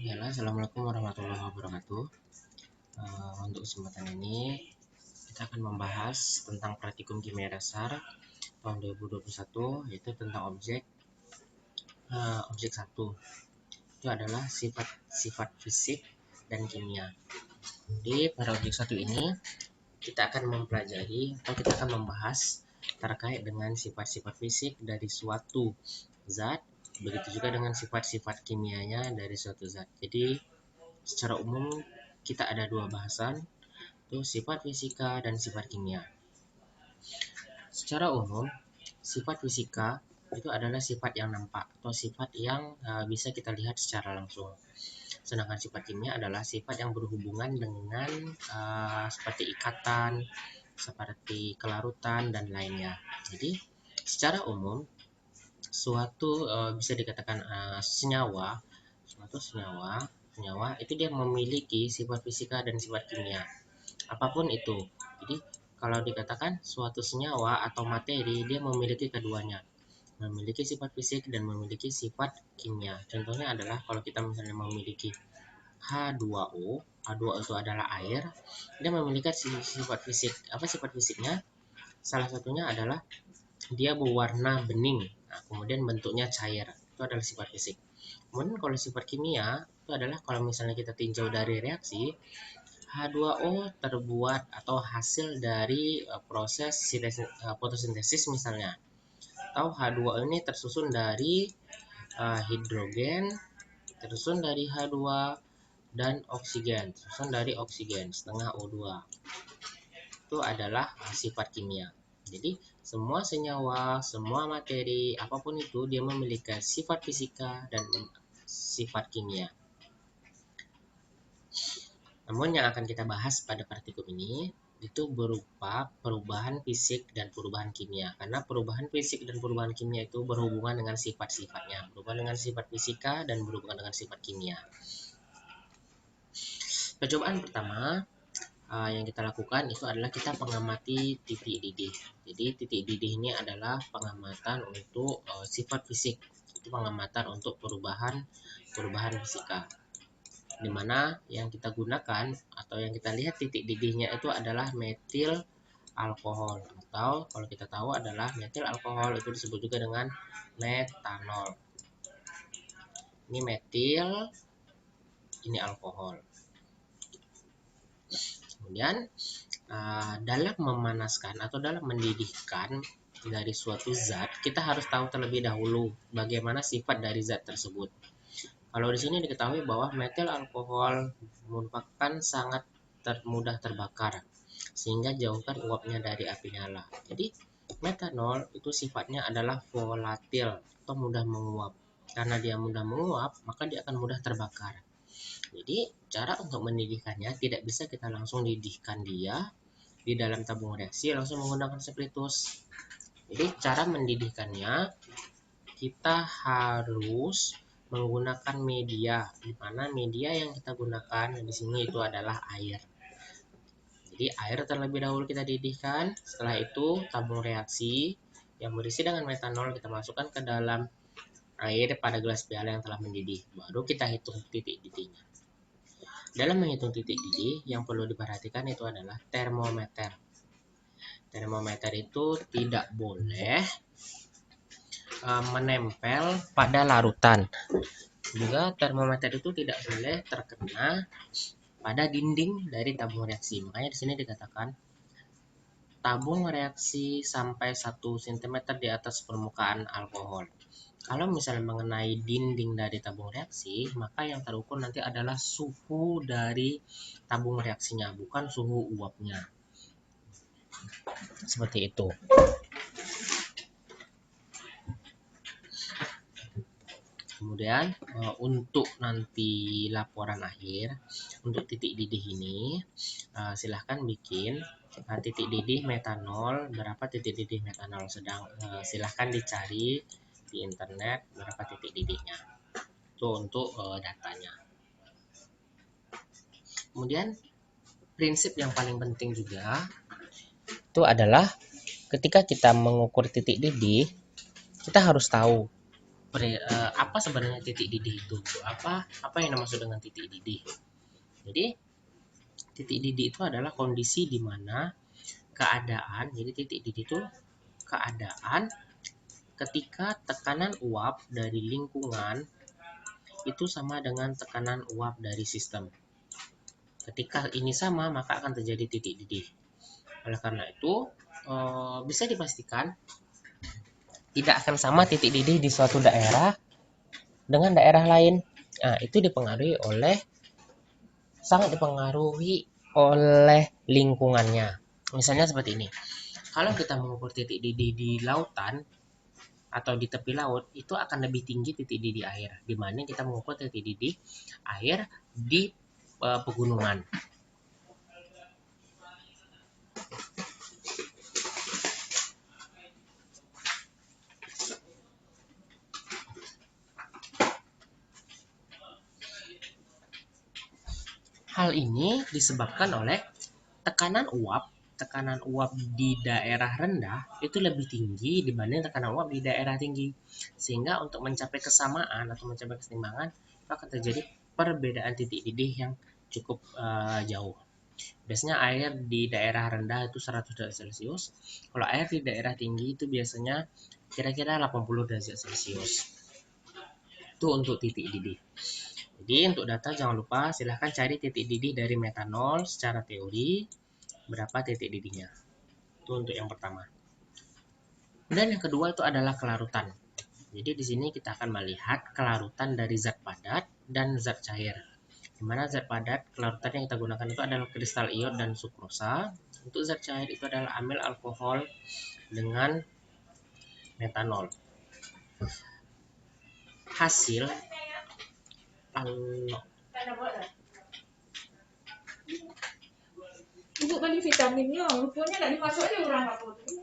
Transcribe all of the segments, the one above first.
Assalamualaikum warahmatullahi wabarakatuh. Untuk kesempatan ini kita akan membahas tentang praktikum kimia dasar tahun 2021, yaitu tentang objek 1. Itu adalah sifat-sifat fisik dan kimia. Jadi pada objek 1 ini kita akan mempelajari atau kita akan membahas terkait dengan sifat-sifat fisik dari suatu zat, begitu juga dengan sifat-sifat kimianya dari suatu zat. Jadi secara umum kita ada dua bahasan, itu sifat fisika dan sifat kimia. Secara umum, sifat fisika itu adalah sifat yang nampak atau sifat yang bisa kita lihat secara langsung. Sedangkan sifat kimia adalah sifat yang berhubungan dengan seperti ikatan, seperti kelarutan dan lainnya. Jadi, secara umum suatu bisa dikatakan suatu senyawa itu dia memiliki sifat fisika dan sifat kimia. Apapun itu. Jadi kalau dikatakan suatu senyawa atau materi, dia memiliki keduanya, memiliki sifat fisik dan memiliki sifat kimia. Contohnya adalah kalau kita misalnya memiliki H2O, H2O itu adalah air, dia memiliki sifat fisik. Apa sifat fisiknya? Salah satunya adalah dia berwarna bening, nah, kemudian bentuknya cair, itu adalah sifat fisik. Kemudian kalau sifat kimia itu adalah kalau misalnya kita tinjau dari reaksi, H2O terbuat atau hasil dari proses fotosintesis misalnya, atau H2O ini tersusun dari hidrogen, tersusun dari H2 dan oksigen, tersusun dari oksigen setengah O2. Itu adalah sifat kimia. Jadi semua senyawa, semua materi, apapun itu dia memiliki sifat fisika dan sifat kimia. Namun yang akan kita bahas pada praktikum ini itu berupa perubahan fisik dan perubahan kimia. Karena perubahan fisik dan perubahan kimia itu berhubungan dengan sifat-sifatnya, berhubungan dengan sifat fisika dan berhubungan dengan sifat kimia. Percobaan pertama yang kita lakukan itu adalah kita mengamati titik didih. Jadi titik didih ini adalah pengamatan untuk sifat fisik, itu pengamatan untuk perubahan fisika, dimana yang kita gunakan atau yang kita lihat titik didihnya itu adalah metil alkohol, atau kalau kita tahu adalah metil alkohol itu disebut juga dengan metanol. Ini metil, ini alkohol. Kemudian dalam memanaskan atau dalam mendidihkan dari suatu zat, kita harus tahu terlebih dahulu bagaimana sifat dari zat tersebut. Kalau di sini diketahui bahwa metil alkohol merupakan sangat mudah terbakar, sehingga jauhkan uapnya dari api nyala. Jadi metanol itu sifatnya adalah volatil atau mudah menguap. Karena dia mudah menguap, maka dia akan mudah terbakar. Jadi cara untuk mendidihkannya tidak bisa kita langsung didihkan dia di dalam tabung reaksi langsung menggunakan spiritus. Jadi cara mendidihkannya kita harus menggunakan media, di mana media yang kita gunakan di sini itu adalah air. Jadi air terlebih dahulu kita didihkan, setelah itu tabung reaksi yang berisi dengan metanol kita masukkan ke dalam air pada gelas piala yang telah mendidih, baru kita hitung titik didihnya. Dalam menghitung titik didih yang perlu diperhatikan itu adalah termometer. Termometer itu tidak boleh menempel pada larutan. Juga termometer itu tidak boleh terkena pada dinding dari tabung reaksi. Makanya di sini dikatakan tabung reaksi sampai 1 cm di atas permukaan alkohol. Kalau misalnya mengenai dinding dari tabung reaksi, maka yang terukur nanti adalah suhu dari tabung reaksinya, bukan suhu uapnya. Seperti itu. Kemudian untuk nanti laporan akhir untuk titik didih ini silahkan bikin titik didih metanol, berapa titik didih metanol, silahkan dicari di internet berapa titik didihnya, itu untuk datanya. Kemudian prinsip yang paling penting juga itu adalah ketika kita mengukur titik didih, kita harus tahu apa sebenarnya titik didih itu? Apa yang dimaksud dengan titik didih? Jadi titik didih itu adalah kondisi di mana keadaan, jadi titik didih itu keadaan ketika tekanan uap dari lingkungan itu sama dengan tekanan uap dari sistem. Ketika ini sama, maka akan terjadi titik didih. Oleh karena itu, bisa dipastikan tidak akan sama titik didih di suatu daerah dengan daerah lain. Nah, itu sangat dipengaruhi oleh lingkungannya. Misalnya seperti ini. Kalau kita mengukur titik didih di lautan atau di tepi laut, itu akan lebih tinggi titik didih air dibanding kita mengukur titik didih air di pegunungan. Hal ini disebabkan oleh tekanan uap di daerah rendah itu lebih tinggi dibanding tekanan uap di daerah tinggi. Sehingga untuk mencapai kesamaan atau mencapai keseimbangan, akan terjadi perbedaan titik didih yang cukup jauh. Biasanya air di daerah rendah itu 100 derajat Celcius. Kalau air di daerah tinggi itu biasanya kira-kira 80 derajat Celcius. Itu untuk titik didih. Jadi untuk data jangan lupa silahkan cari titik didih dari metanol secara teori, berapa titik didihnya. Itu untuk yang pertama. Dan yang kedua itu adalah kelarutan. Jadi di sini kita akan melihat kelarutan dari zat padat dan zat cair. Di mana zat padat kelarutan yang kita gunakan itu adalah kristal iod dan sukrosa. Untuk zat cair itu adalah amil alkohol dengan metanol. Hasil Ibu beli vitaminnya, rupanya nggak dimasuk aja orang apa tuh.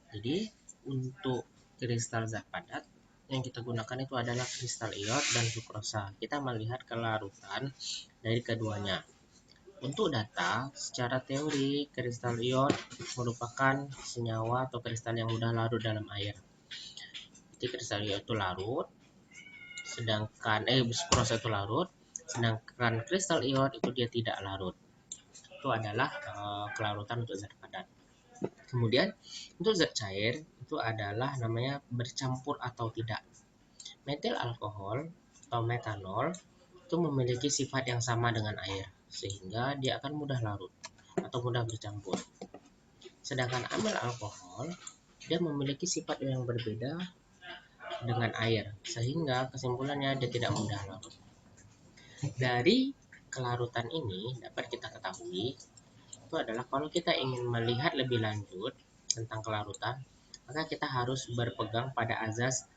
Jadi untuk kristal zat padat yang kita gunakan itu adalah kristal iod dan sukrosa. Kita melihat kelarutan dari keduanya. Untuk data, secara teori kristal iod merupakan senyawa atau kristal yang mudah larut dalam air. Jadi kristal iod itu larut, sedangkan sukrosa itu larut, sedangkan kristal iod itu dia tidak larut. Itu adalah kelarutan untuk zat padat. Kemudian untuk zat cair itu adalah namanya bercampur atau tidak. Metil alkohol atau metanol itu memiliki sifat yang sama dengan air, sehingga dia akan mudah larut atau mudah bercampur. Sedangkan amil alkohol dia memiliki sifat yang berbeda dengan air, sehingga kesimpulannya dia tidak mudah larut. Dari kelarutan ini dapat kita ketahui itu adalah kalau kita ingin melihat lebih lanjut tentang kelarutan, maka kita harus berpegang pada azas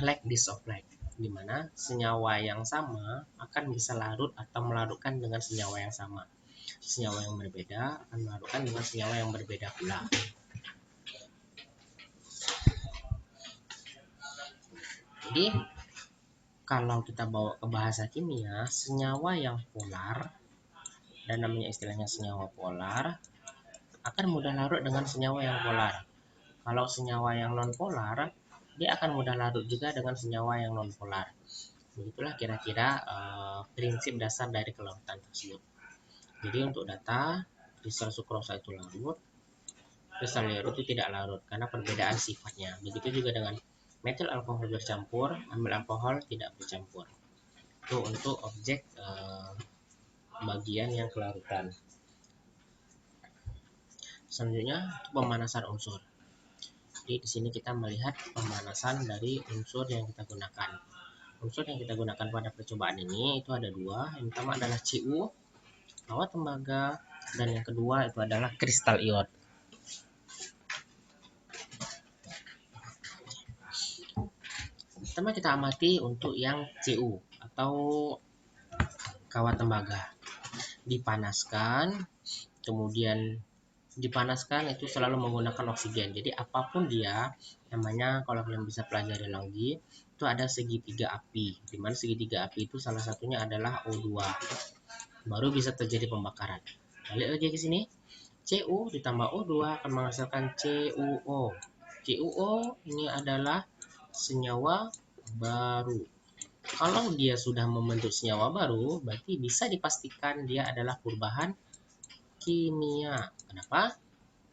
like dislike, di mana senyawa yang sama akan bisa larut atau melarutkan dengan senyawa yang sama. Senyawa yang berbeda akan melarutkan dengan senyawa yang berbeda pula. Jadi kalau kita bawa ke bahasa kimia, senyawa yang polar, dan namanya istilahnya senyawa polar, akan mudah larut dengan senyawa yang polar. Kalau senyawa yang non polar, dia akan mudah larut juga dengan senyawa yang non polar. Begitulah kira-kira prinsip dasar dari kelarutan tersebut. Jadi untuk data kristal sukrosa itu larut, kristal iod itu tidak larut karena perbedaan sifatnya. Begitu juga dengan metil alkohol bercampur, amil alkohol tidak bercampur. Itu untuk objek bagian yang kelarutan. Selanjutnya pemanasan unsur. Jadi di sini kita melihat pemanasan dari unsur yang kita gunakan. Unsur yang kita gunakan pada percobaan ini itu ada dua. Yang pertama adalah Cu, kawat tembaga, dan yang kedua itu adalah kristal iod. Pertama kita amati untuk yang Cu atau kawat tembaga. Dipanaskan, kemudian dipanaskan itu selalu menggunakan oksigen. Jadi apapun dia namanya, kalau kalian bisa pelajari lagi, itu ada segitiga api. Dimana segitiga api itu salah satunya adalah O2. Baru bisa terjadi pembakaran. Balik lagi ke sini. Cu ditambah O2 akan menghasilkan CuO. CuO ini adalah senyawa baru. Kalau dia sudah membentuk senyawa baru, berarti bisa dipastikan dia adalah perubahan kimia. Kenapa?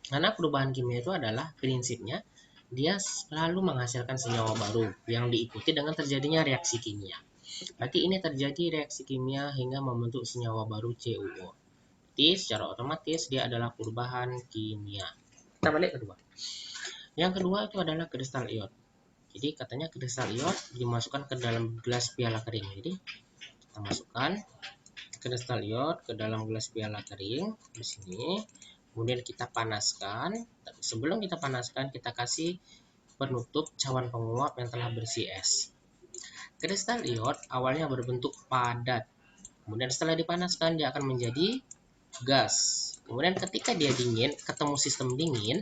Karena perubahan kimia itu adalah prinsipnya dia selalu menghasilkan senyawa baru yang diikuti dengan terjadinya reaksi kimia. Berarti ini terjadi reaksi kimia hingga membentuk senyawa baru CuO. Jadi secara otomatis dia adalah perubahan kimia. Kita balik kedua. Yang kedua itu adalah kristal iod. Jadi katanya kristal iod dimasukkan ke dalam gelas piala kering. Jadi kita masukkan kristal iod ke dalam gelas piala kering di sini. Kemudian kita panaskan. Sebelum kita panaskan, kita kasih penutup cawan penguap yang telah berisi es. Kristal iod awalnya berbentuk padat. Kemudian setelah dipanaskan dia akan menjadi gas. Kemudian ketika dia dingin, ketemu sistem dingin,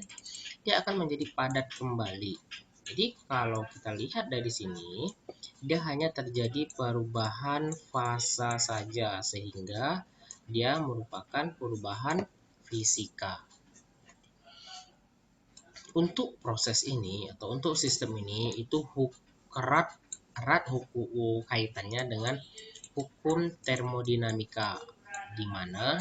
dia akan menjadi padat kembali. Jadi kalau kita lihat dari sini, dia hanya terjadi perubahan fasa saja sehingga dia merupakan perubahan fisika. Untuk proses ini atau untuk sistem ini itu erat kaitannya dengan hukum termodinamika, di mana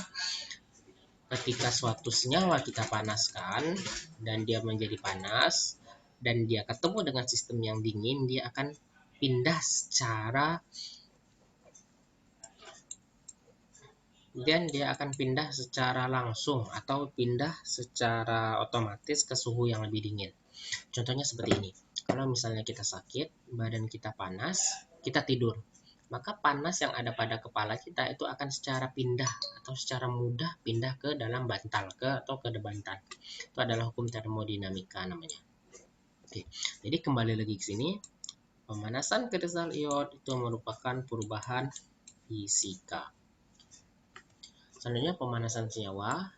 ketika suatu senyawa kita panaskan dan dia menjadi panas dan dia ketemu dengan sistem yang dingin, dia akan pindah secara langsung atau pindah secara otomatis ke suhu yang lebih dingin. Contohnya seperti ini. Kalau misalnya kita sakit, badan kita panas, kita tidur, maka panas yang ada pada kepala kita itu akan secara pindah atau secara mudah pindah ke dalam bantal atau ke bantal. Itu adalah hukum termodinamika namanya. Oke. Jadi kembali lagi ke sini. Pemanasan kristal iod itu merupakan perubahan fisika. Selanjutnya pemanasan senyawa.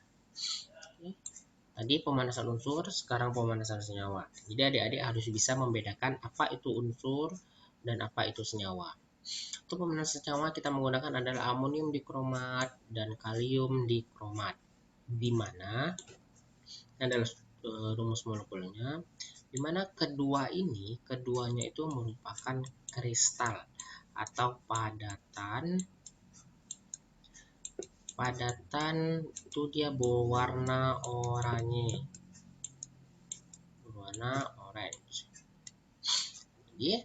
Tadi pemanasan unsur, sekarang pemanasan senyawa. Jadi adik-adik harus bisa membedakan apa itu unsur dan apa itu senyawa. Untuk pemanasan senyawa kita menggunakan adalah amonium dikromat dan kalium dikromat. Di mana adalah rumus molekulnya, di mana keduanya itu merupakan kristal atau padatan itu dia berwarna oranye. Orange. Jadi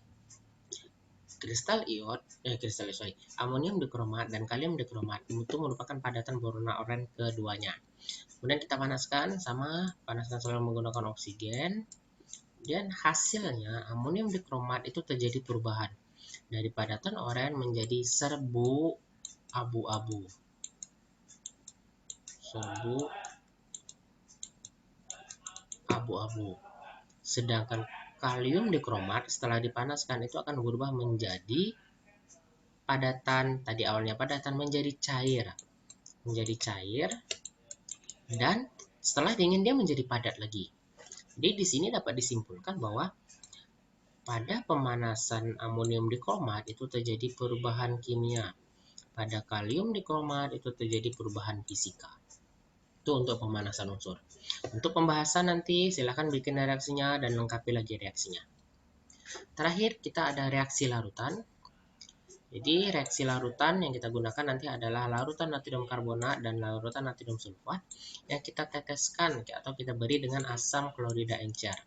amonium dikromat dan kalium dikromat itu merupakan padatan berwarna oranye keduanya. Kemudian kita panaskan selalu menggunakan oksigen. Dan hasilnya amonium dikromat itu terjadi perubahan dari padatan oranye menjadi serbu abu-abu. Sedangkan kalium dikromat setelah dipanaskan itu akan berubah menjadi padatan. Tadi awalnya padatan menjadi cair. Dan setelah dingin dia menjadi padat lagi. Jadi di sini dapat disimpulkan bahwa pada pemanasan amonium dikromat itu terjadi perubahan kimia. Pada kalium dikromat itu terjadi perubahan fisika. Itu untuk pemanasan unsur. Untuk pembahasan nanti silahkan bikin reaksinya dan lengkapi lagi reaksinya. Terakhir kita ada reaksi larutan. Jadi reaksi larutan yang kita gunakan nanti adalah larutan natrium karbonat dan larutan natrium sulfat yang kita teteskan atau kita beri dengan asam klorida encer.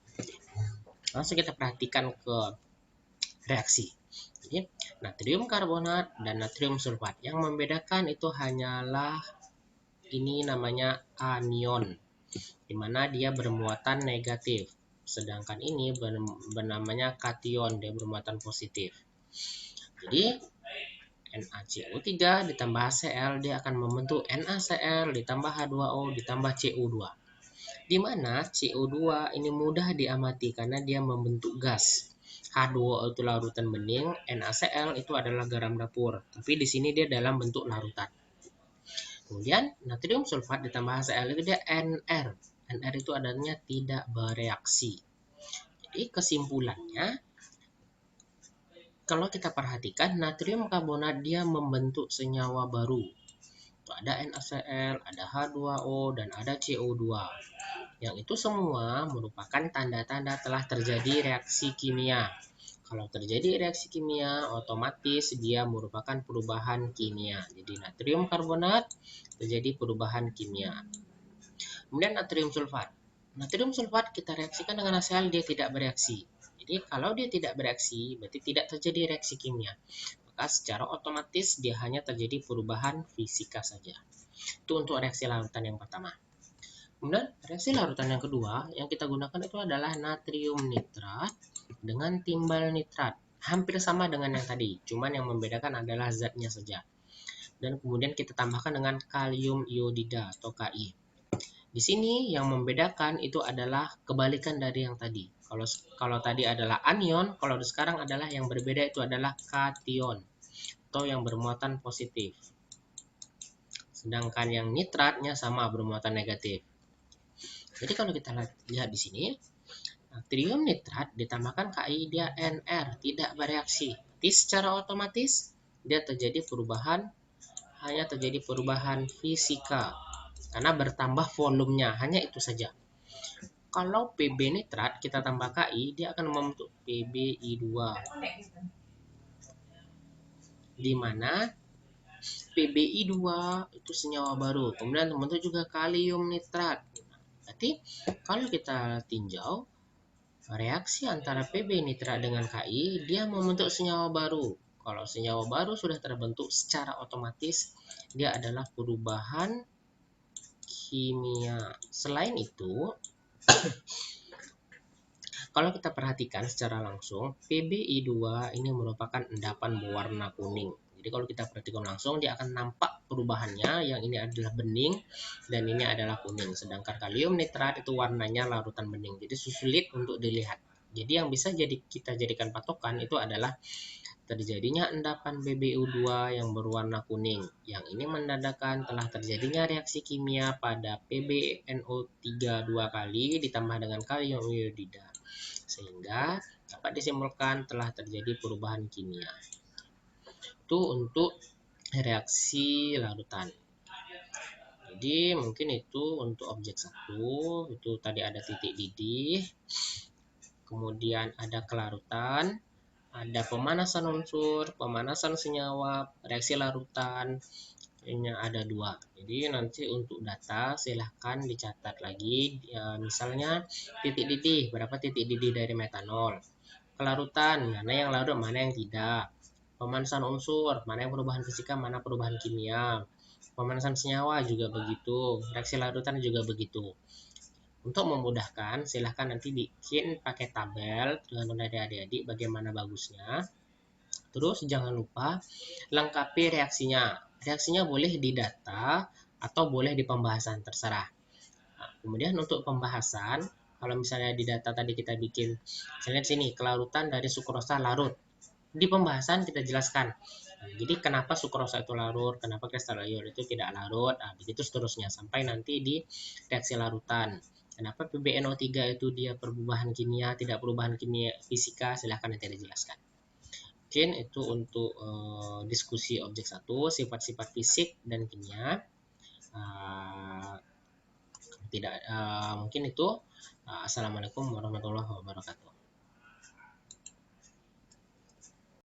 Langsung kita perhatikan ke reaksi. Jadi natrium karbonat dan natrium sulfat. Yang membedakan itu hanyalah ini namanya anion, di mana dia bermuatan negatif. Sedangkan ini bernamanya kation, dia bermuatan positif. Jadi NaCO3 ditambah HCl dia akan membentuk NaCl ditambah H2O ditambah CO2. Di mana CO2 ini mudah diamati karena dia membentuk gas. H2O itu larutan bening, NaCl itu adalah garam dapur. Tapi di sini dia dalam bentuk larutan. Kemudian natrium sulfat ditambah HCl itu dia NR. NR itu adanya tidak bereaksi. Jadi kesimpulannya, kalau kita perhatikan natrium karbonat dia membentuk senyawa baru. Tuh, ada NaCl, ada H2O, dan ada CO2. Yang itu semua merupakan tanda-tanda telah terjadi reaksi kimia. Kalau terjadi reaksi kimia, otomatis dia merupakan perubahan kimia. Jadi natrium karbonat terjadi perubahan kimia. Kemudian natrium sulfat. Natrium sulfat kita reaksikan dengan NaCl, dia tidak bereaksi. Jadi kalau dia tidak bereaksi, berarti tidak terjadi reaksi kimia. Maka secara otomatis dia hanya terjadi perubahan fisika saja. Itu untuk reaksi larutan yang pertama. Kemudian reaksi larutan yang kedua yang kita gunakan itu adalah natrium nitrat dengan timbal nitrat. Hampir sama dengan yang tadi, cuman yang membedakan adalah zatnya saja. Dan kemudian kita tambahkan dengan kalium iodida atau Ki. Di sini yang membedakan itu adalah kebalikan dari yang tadi. Kalau tadi adalah anion, kalau sekarang adalah yang berbeda itu adalah kation atau yang bermuatan positif. Sedangkan yang nitratnya sama bermuatan negatif. Jadi kalau kita lihat di sini, natrium nitrat ditambahkan Ki, dia NR, tidak bereaksi. Jadi secara otomatis dia terjadi perubahan, hanya terjadi perubahan fisika karena bertambah volumenya, hanya itu saja. Kalau Pb nitrat kita tambah Ki, dia akan membentuk PbI2, di mana PbI2 itu senyawa baru. Kemudian membentuk juga kalium nitrat. Berarti kalau kita tinjau reaksi antara Pb nitrat dengan Ki, dia membentuk senyawa baru. Kalau senyawa baru sudah terbentuk, secara otomatis dia adalah perubahan kimia. Selain itu, kalau kita perhatikan secara langsung, PbI2 ini merupakan endapan berwarna kuning. Jadi kalau kita perhatikan langsung, dia akan nampak perubahannya. Yang ini adalah bening dan ini adalah kuning. Sedangkan kalium nitrat itu warnanya larutan bening. Jadi sulit untuk dilihat. Jadi yang bisa kita jadikan patokan itu adalah terjadinya endapan PbU2 yang berwarna kuning. Yang ini menandakan telah terjadinya reaksi kimia pada PbNO3 dua kali ditambah dengan kalium iodida, sehingga dapat disimpulkan telah terjadi perubahan kimia. Itu untuk reaksi larutan. Jadi mungkin itu untuk objek 1, itu tadi ada titik didih, kemudian ada kelarutan, ada pemanasan unsur, pemanasan senyawa, reaksi larutan, ini ada 2. Jadi nanti untuk data silahkan dicatat lagi, misalnya titik didih, berapa titik didih dari metanol, kelarutan, mana yang larut, mana yang tidak, pemanasan unsur, mana yang perubahan fisika, mana perubahan kimia, pemanasan senyawa juga begitu, reaksi larutan juga begitu. Untuk memudahkan, silahkan nanti bikin pakai tabel dengan adik-adik bagaimana bagusnya. Terus jangan lupa lengkapi reaksinya. Reaksinya boleh di data atau boleh di pembahasan, terserah. Nah, kemudian untuk pembahasan, kalau misalnya di data tadi kita bikin, misalnya di sini kelarutan dari sukrosa larut. Di pembahasan kita jelaskan. Nah, jadi kenapa sukrosa itu larut, kenapa kristal ion itu tidak larut, nah, begitu seterusnya sampai nanti di reaksi larutan. Kenapa PbNO3 itu dia perubahan kimia, tidak perubahan kimia fisika, silahkan nanti dijelaskan. Mungkin itu untuk diskusi objek 1, sifat-sifat fisik dan kimia. Tidak mungkin itu. Assalamualaikum warahmatullahi wabarakatuh.